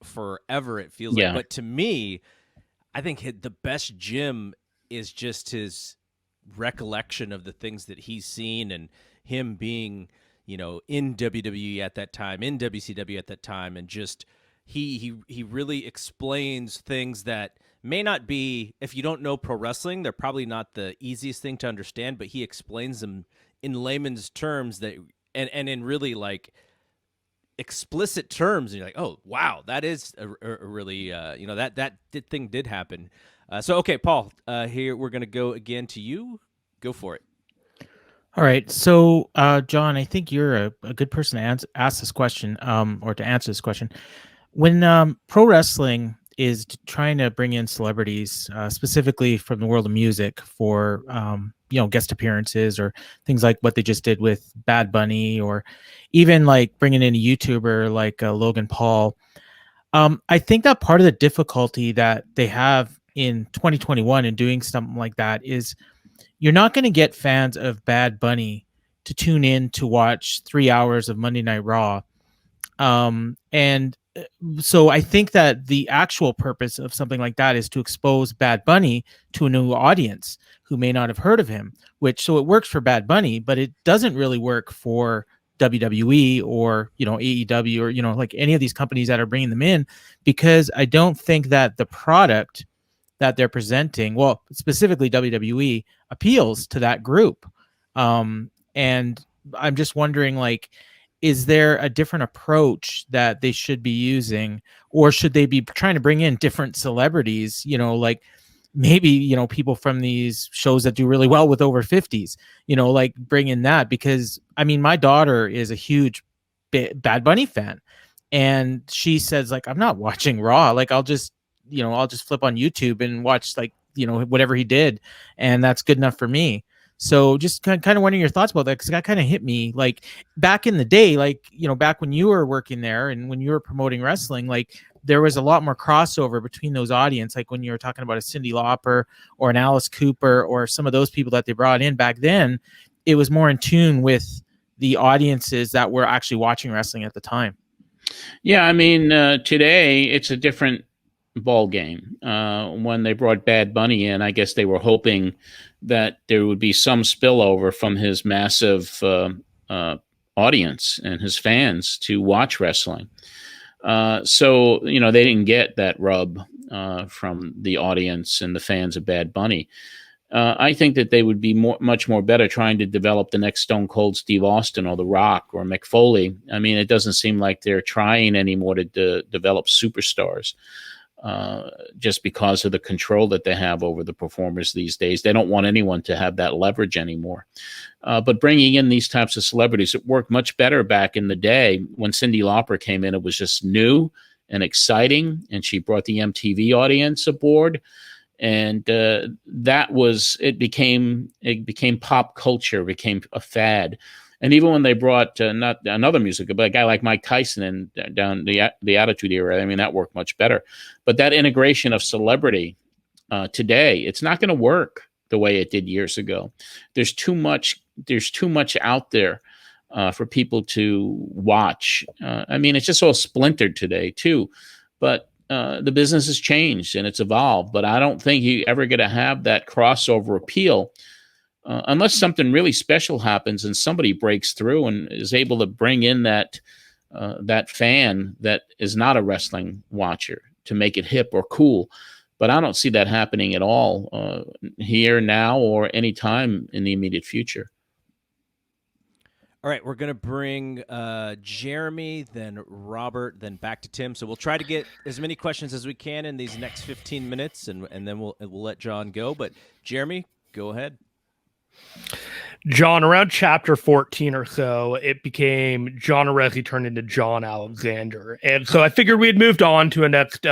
forever, it feels like. But to me, I think the best Jim is just his recollection of the things that he's seen and him being, in WWE at that time, in WCW at that time, and just he really explains things that may not be, if you don't know pro wrestling, they're probably not the easiest thing to understand, but he explains them in layman's terms that and in really like explicit terms, and you're like, oh wow, that is a really that thing did happen. So okay, Paul, here we're gonna go again to you. Go for it. All right, so John, I think you're a good person to ask this question, or to answer this question. When pro wrestling is trying to bring in celebrities, specifically from the world of music, for guest appearances or things like what they just did with Bad Bunny, or even like bringing in a YouTuber like Logan Paul, I think that part of the difficulty that they have in 2021 in doing something like that is you're not going to get fans of Bad Bunny to tune in to watch 3 hours of Monday Night Raw. And so I think that the actual purpose of something like that is to expose Bad Bunny to a new audience who may not have heard of him, so it works for Bad Bunny, but it doesn't really work for WWE or, AEW or, like any of these companies that are bringing them in, because I don't think that the product that they're presenting, well, specifically WWE, appeals to that group. And I'm just wondering, like, is there a different approach that they should be using, or should they be trying to bring in different celebrities, like maybe, people from these shows that do really well with over 50s, like bring in that? Because I mean, my daughter is a huge Bad Bunny fan, and she says, like, I'm not watching Raw. Like, I'll just flip on YouTube and watch, like, whatever he did, and that's good enough for me. So just kind of wondering your thoughts about that, because that kind of hit me, like, back in the day, like, back when you were working there and when you were promoting wrestling, like, there was a lot more crossover between those audience. Like when you were talking about a Cyndi Lauper or an Alice Cooper or some of those people that they brought in back then, it was more in tune with the audiences that were actually watching wrestling at the time. Yeah, I mean, today it's a different ball game. When they brought Bad Bunny in, I guess they were hoping that there would be some spillover from his massive audience and his fans to watch wrestling. So they didn't get that rub from the audience and the fans of Bad Bunny. I think that they would be much more better trying to develop the next Stone Cold Steve Austin or The Rock or Mick Foley. I mean, it doesn't seem like they're trying anymore to develop superstars. Just because of the control that they have over the performers these days. They don't want anyone to have that leverage anymore. But bringing in these types of celebrities, it worked much better back in the day. When Cyndi Lauper came in, it was just new and exciting, and she brought the MTV audience aboard. And it became pop culture, became a fad. And even when they brought not another music, but a guy like Mike Tyson and down the Attitude Era, I mean, that worked much better. But that integration of celebrity today, it's not going to work the way it did years ago. There's too much out there for people to watch. I mean, it's just all splintered today too. But the business has changed and it's evolved. But I don't think you're ever going to have that crossover appeal. Unless something really special happens and somebody breaks through and is able to bring in that fan that is not a wrestling watcher to make it hip or cool. But I don't see that happening at all here, now, or any time in the immediate future. All right, we're going to bring Jeremy, then Robert, then back to Tim. So we'll try to get as many questions as we can in these next 15 minutes, and then we'll let John go. But Jeremy, go ahead. John, around chapter 14 or so, it became John Arezzi turned into John Alexander. And so I figured we had moved on to a next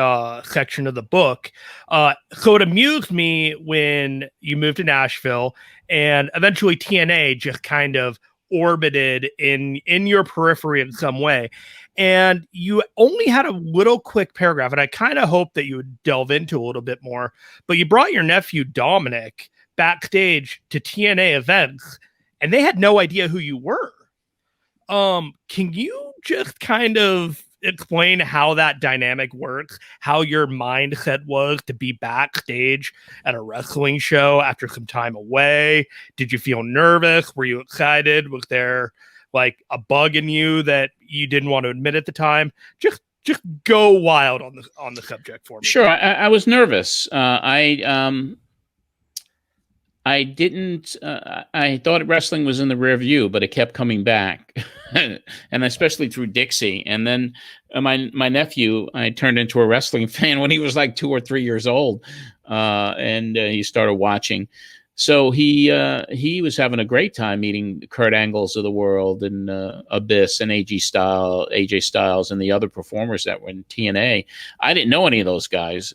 section of the book. So it amused me when you moved to Nashville and eventually TNA just kind of orbited in your periphery in some way. And you only had a little quick paragraph, and I kind of hoped that you would delve into a little bit more, but you brought your nephew Dominic backstage to TNA events, and they had no idea who you were. Can you just kind of explain how that dynamic works, how your mindset was to be backstage at a wrestling show after some time away? Did you feel nervous? Were you excited? Was there like a bug in you that you didn't want to admit at the time? Just go wild on the subject for me. Sure. I was nervous. I didn't. I thought wrestling was in the rear view, but it kept coming back, and especially through Dixie. And then my nephew, I turned into a wrestling fan when he was like 2 or 3 years old, and he started watching. So he was having a great time meeting Kurt Angles of the world and Abyss and AJ Styles and the other performers that were in TNA. I didn't know any of those guys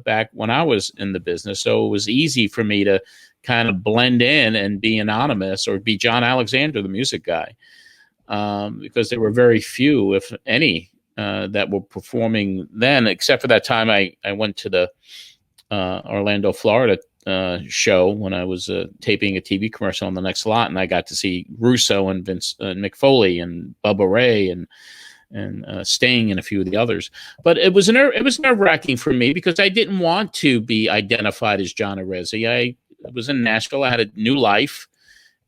back when I was in the business, so it was easy for me to kind of blend in and be anonymous or be John Alexander, the music guy, because there were very few, if any, that were performing then, except for that time I went to the Orlando, Florida show when I was taping a TV commercial on the next lot, and I got to see Russo and Vince Mick Foley and Bubba Ray and Sting and a few of the others. But it was nerve-wracking for me because I didn't want to be identified as John Arezzi. I was in Nashville. I had a new life,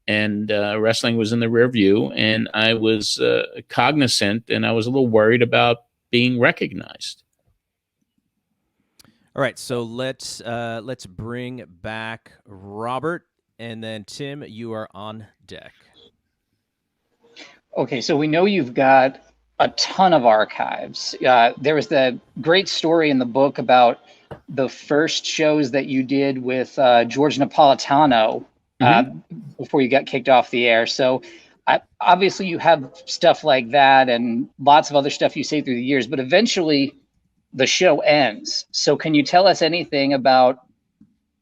and wrestling was in the rear view, and I was cognizant, and I was a little worried about being recognized. All right, so let's bring back Robert, and then Tim, you are on deck. Okay, so we know you've got a ton of archives. There was the great story in the book about the first shows that you did with George Napolitano before you got kicked off the air. So obviously you have stuff like that and lots of other stuff you say through the years, but eventually the show ends. So can you tell us anything about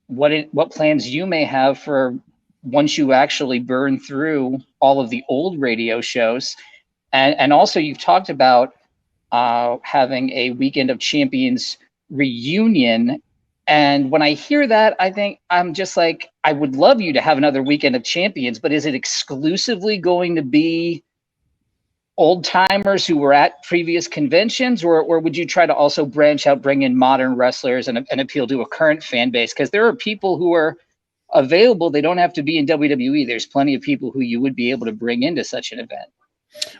what plans you may have for once you actually burn through all of the old radio shows? And also you've talked about having a Weekend of Champions reunion. And when I hear that, I think I'm just like, I would love you to have another Weekend of Champions, but is it exclusively going to be old timers who were at previous conventions, or would you try to also branch out, bring in modern wrestlers and appeal to a current fan base? Because there are people who are available. They don't have to be in WWE. There's plenty of people who you would be able to bring into such an event.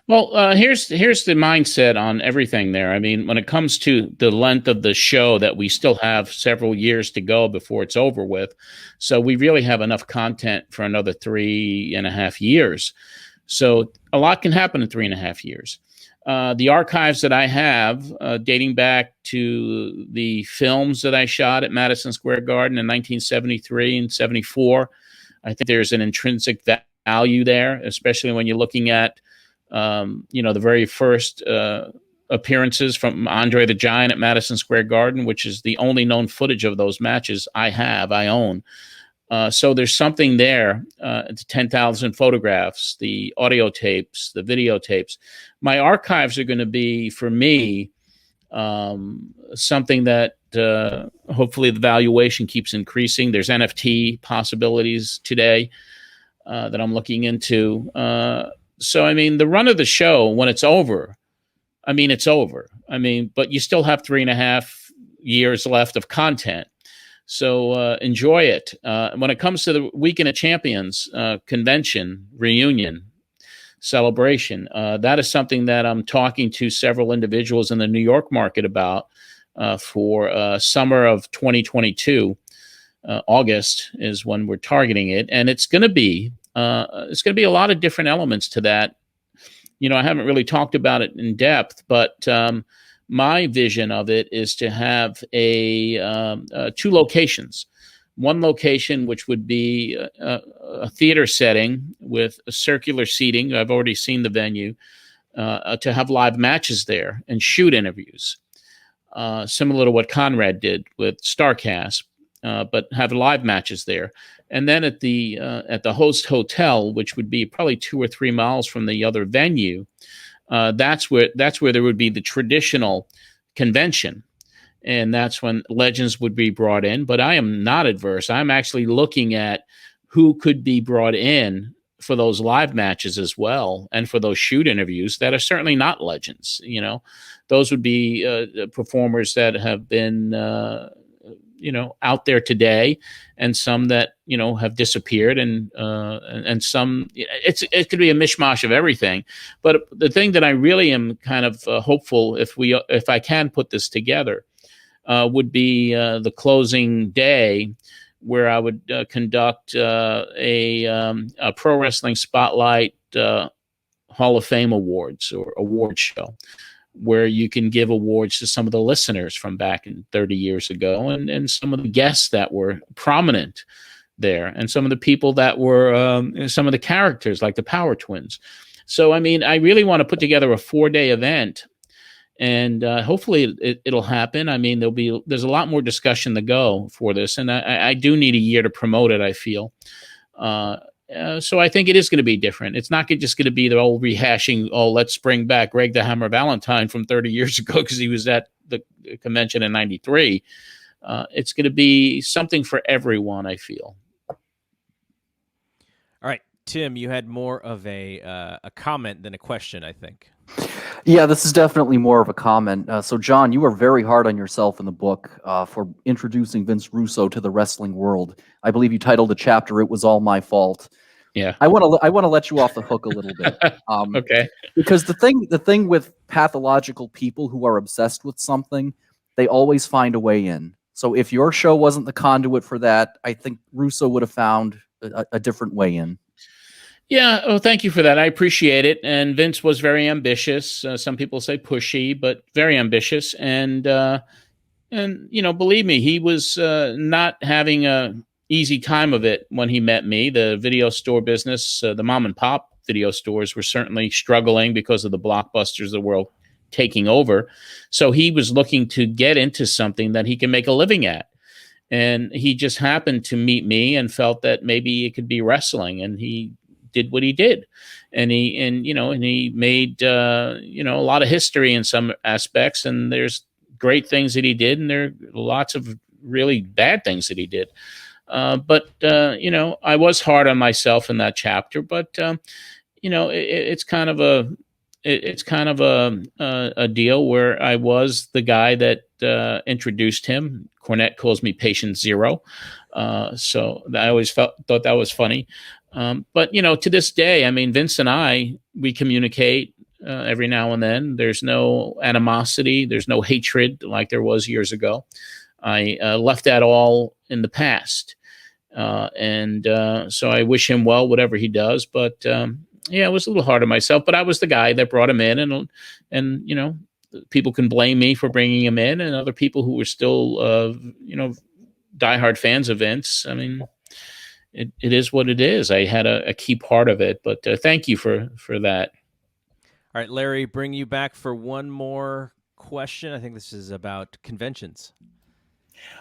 Well, here's the mindset on everything there. I mean, when it comes to the length of the show, that we still have several years to go before it's over with. So we really have enough content for another 3.5 years. So a lot can happen in 3.5 years. The archives that I have, dating back to the films that I shot at Madison Square Garden in 1973 and 74, I think there's an intrinsic value there, especially when you're looking at the very first appearances from Andre the Giant at Madison Square Garden, which is the only known footage of those matches I own. So there's something there, the 10,000 photographs, the audio tapes, the videotapes. My archives are going to be, for me, something that hopefully the valuation keeps increasing. There's NFT possibilities today that I'm looking into. So, I mean, the run of the show, when it's over, it's over. But you still have 3.5 years left of content. So enjoy it. When it comes to the Weekend of Champions convention, reunion, celebration, that is something that I'm talking to several individuals in the New York market about for summer of 2022. August is when we're targeting it. And it's going to be a lot of different elements to that. I haven't really talked about it in depth, but my vision of it is to have 2 locations. one location, which would be a theater setting with a circular seating. I've already seen the venue, to have live matches there and shoot interviews, similar to what Conrad did with StarCast, but have live matches there. And then at the host hotel, which would be probably 2 or 3 miles from the other venue, that's where there would be the traditional convention. And that's when legends would be brought in. But I am not adverse. I'm actually looking at who could be brought in for those live matches as well, and for those shoot interviews that are certainly not legends. Those would be performers that have been out there today, and some that have disappeared, and some. It could be a mishmash of everything. But the thing that I really am kind of hopeful, if I can put this together, would be the closing day, where I would conduct a Pro Wrestling Spotlight Hall of Fame Awards or award show, where you can give awards to some of the listeners from back in 30 years ago, and some of the guests that were prominent there, and some of the people that were some of the characters like the Power Twins. So, I mean, I really want to put together a 4-day event. And hopefully it'll happen. I mean, there's a lot more discussion to go for this, and I do need a year to promote it, I feel. So I think it is going to be different. It's not just going to be the old rehashing, let's bring back Greg the Hammer Valentine from 30 years ago because he was at the convention in 93. It's going to be something for everyone, I feel. All right, Tim, you had more of a comment than a question, I think. Yeah, this is definitely more of a comment. So, John, you were very hard on yourself in the book for introducing Vince Russo to the wrestling world. I believe you titled the chapter, "It Was All My Fault." Yeah, I want to let you off the hook a little bit. Okay. Because the thing with pathological people who are obsessed with something, they always find a way in. So, if your show wasn't the conduit for that, I think Russo would have found a different way in. Yeah. Oh, thank you for that. I appreciate it. And Vince was very ambitious. Some people say pushy, but very ambitious. And believe me, he was not having a easy time of it when he met me. The video store business, the mom and pop video stores were certainly struggling because of the Blockbusters of the world taking over. So he was looking to get into something that he can make a living at. And he just happened to meet me and felt that maybe it could be wrestling. And he did what he did, and he made a lot of history in some aspects, and there's great things that he did, and there are lots of really bad things that he did. But I was hard on myself in that chapter, but it's kind of a deal where I was the guy that introduced him. Cornette calls me Patient Zero, so I always thought that was funny. But to this day, I mean, Vince and we communicate every now and then. There's no animosity. There's no hatred like there was years ago. I left that all in the past. So I wish him well, whatever he does. But it was a little hard on myself. But I was the guy that brought him in. And people can blame me for bringing him in, and other people who were still, diehard fans of Vince. I mean, it is what it is. I had a key part of it, but thank you for that. All right, Larry, bring you back for one more question. I think this is about conventions.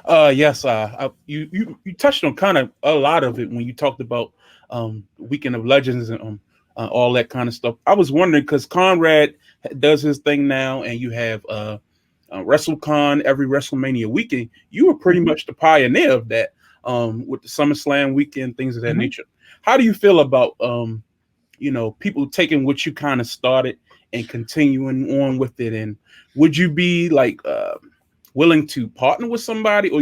Yes. You touched on kind of a lot of it when you talked about Weekend of Legends and all that kind of stuff. I was wondering, because Conrad does his thing now, and you have WrestleCon every WrestleMania weekend. You were pretty much the pioneer of that. With the SummerSlam weekend, things of that nature. How do you feel about, people taking what you kind of started and continuing on with it? And would you be willing to partner with somebody, or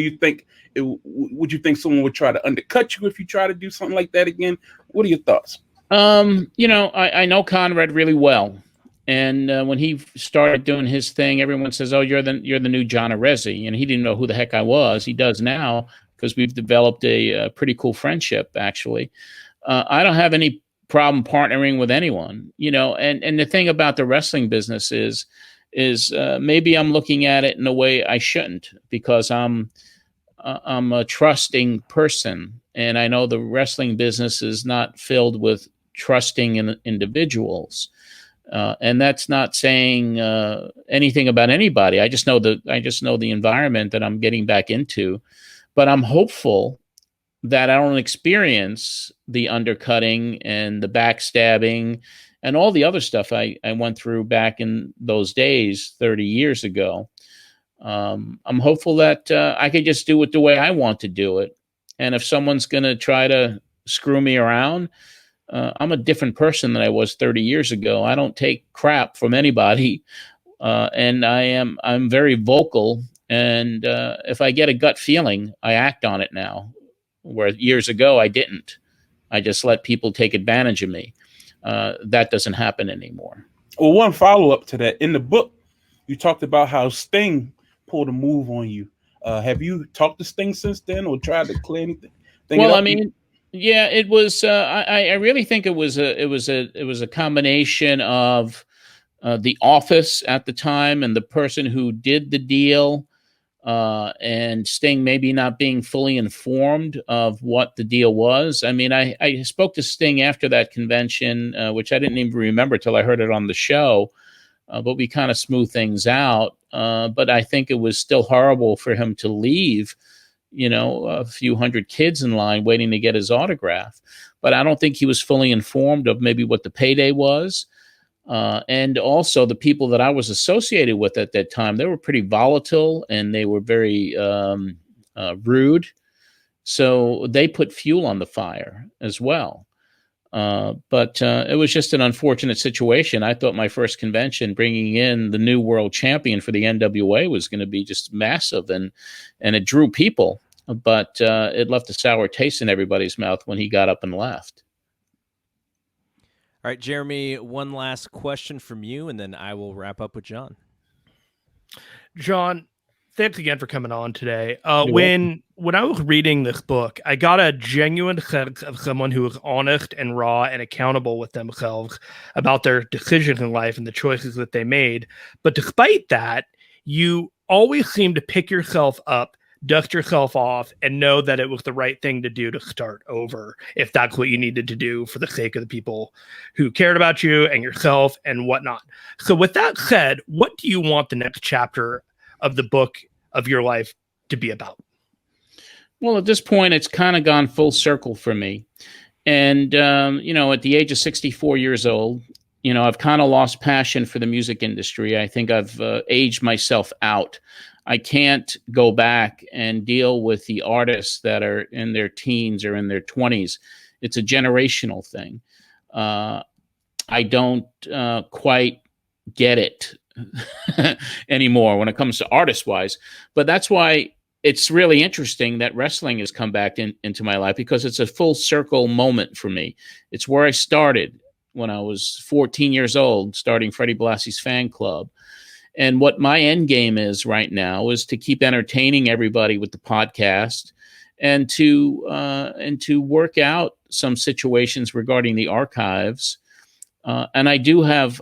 would you think someone would try to undercut you if you try to do something like that again? What are your thoughts? I know Conrad really well. And when he started doing his thing, everyone says, "Oh, you're the new John Arezzi," and he didn't know who the heck I was. He does now, because we've developed a pretty cool friendship, actually. I don't have any problem partnering with anyone, and the thing about the wrestling business is maybe I'm looking at it in a way I shouldn't, because I'm I'm a trusting person, and I know the wrestling business is not filled with trusting individuals. And that's not saying anything about anybody. I just know the environment that I'm getting back into. But I'm hopeful that I don't experience the undercutting and the backstabbing and all the other stuff I went through back in those days 30 years ago. I'm hopeful that I could just do it the way I want to do it. And if someone's going to try to screw me around, I'm a different person than I was 30 years ago. I don't take crap from anybody, and I'm very vocal. And if I get a gut feeling, I act on it now, where years ago I didn't. I just let people take advantage of me. That doesn't happen anymore. Well, one follow up to that, in the book, you talked about how Sting pulled a move on you. Have you talked to Sting since then, or tried to clear anything? Well, I mean, yeah, it was. I really think it was a combination of the office at the time and the person who did the deal, and Sting maybe not being fully informed of what the deal was. I mean, I spoke to Sting after that convention, which I didn't even remember till I heard it on the show. But we kind of smoothed things out. But I think it was still horrible for him to leave, a few hundred kids in line waiting to get his autograph. But I don't think he was fully informed of maybe what the payday was. And also the people that I was associated with at that time, they were pretty volatile and they were very rude. So they put fuel on the fire as well. But it was just an unfortunate situation. I thought my first convention, bringing in the new world champion for the NWA, was going to be just massive, and it drew people. But it left a sour taste in everybody's mouth when he got up and left. All right, Jeremy, one last question from you, and then I will wrap up with John. John, thanks again for coming on today. When I was reading this book, I got a genuine sense of someone who is honest and raw and accountable with themselves about their decisions in life and the choices that they made. But despite that, you always seem to pick yourself up, dust yourself off, and know that it was the right thing to do to start over, if that's what you needed to do for the sake of the people who cared about you and yourself and whatnot. So with that said, what do you want the next chapter of the book of your life to be about? Well, at this point, it's kind of gone full circle for me. And, at the age of 64 years old, I've kind of lost passion for the music industry. I think I've aged myself out. I can't go back and deal with the artists that are in their teens or in their 20s. It's a generational thing. I don't quite get it anymore when it comes to artist-wise. But that's why it's really interesting that wrestling has come back into my life, because it's a full circle moment for me. It's where I started when I was 14 years old, starting Freddie Blassie's fan club. And what my end game is right now is to keep entertaining everybody with the podcast, and to work out some situations regarding the archives. And I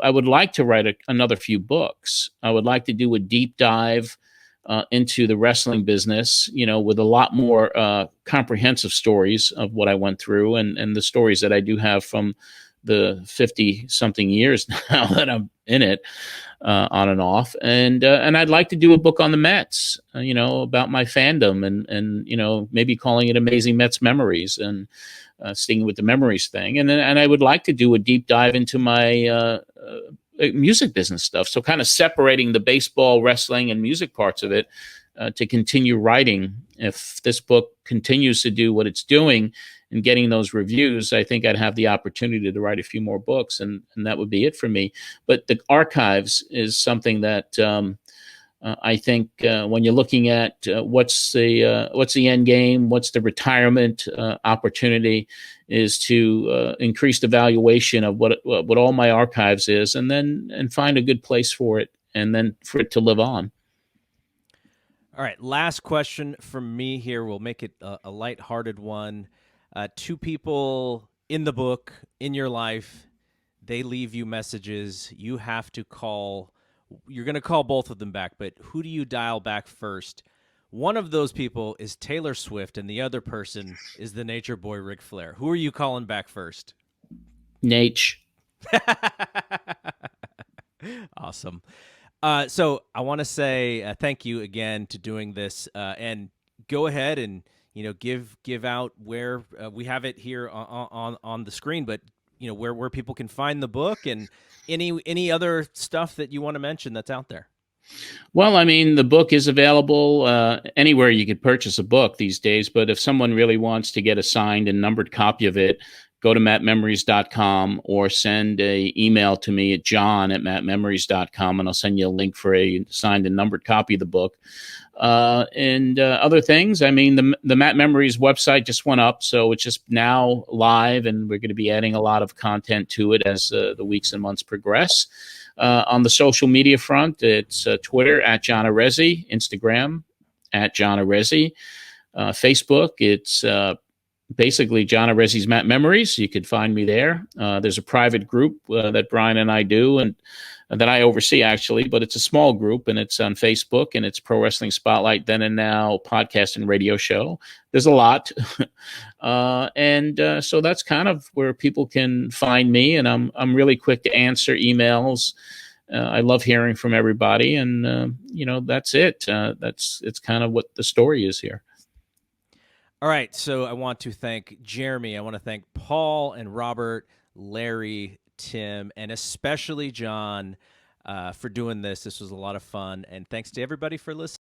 would like to write another few books. I would like to do a deep dive into the wrestling business, with a lot more comprehensive stories of what I went through, and the stories that I do have from the 50-something years now that I'm in it, on and off. And I'd like to do a book on the Mets, about my fandom, and maybe calling it Amazing Mets Memories, and sticking with the memories thing. And I would like to do a deep dive into my music business stuff. So kind of separating the baseball, wrestling, and music parts of it, to continue writing. If this book continues to do what it's doing and getting those reviews, I think I'd have the opportunity to write a few more books, and that would be it for me. But the archives is something that I think when you're looking at what's the end game, what's the retirement opportunity, is to increase the valuation of what all my archives is, and find a good place for it, and then for it to live on. All right, last question from me here. We'll make it a lighthearted one. Two people in the book, in your life, they leave you messages. You have to call. You're going to call both of them back, but who do you dial back first? One of those people is Taylor Swift, and the other person is the Nature Boy Ric Flair. Who are you calling back first? Nate. Awesome. So I want to say thank you again to doing this, and go ahead and give out where we have it here on the screen, but where people can find the book and any other stuff that you want to mention that's out there. Well, I mean, the book is available anywhere you could purchase a book these days. But if someone really wants to get a signed and numbered copy of it, go to mattmemories.com or send an email to me at john@mattmemories.com, and I'll send you a link for a signed and numbered copy of the book. And other things. I mean, the Matt Memories website just went up, so it's just now live, and we're going to be adding a lot of content to it as the weeks and months progress. On the social media front, it's Twitter at John Arezzi, Instagram at John Arezzi, Facebook. It's basically John Arezzi's Matt Memories. You could find me there. There's a private group that Brian and I do, and that I oversee actually, but it's a small group, and it's on Facebook, and it's Pro Wrestling Spotlight Then and Now podcast and radio show. There's a lot. So that's kind of where people can find me, and I'm really quick to answer emails. I love hearing from everybody, and that's it. It's kind of what the story is here. All right, so I want to thank Jeremy. I want to thank Paul and Robert, Larry, Tim, and especially John for doing this. This was a lot of fun, and thanks to everybody for listening.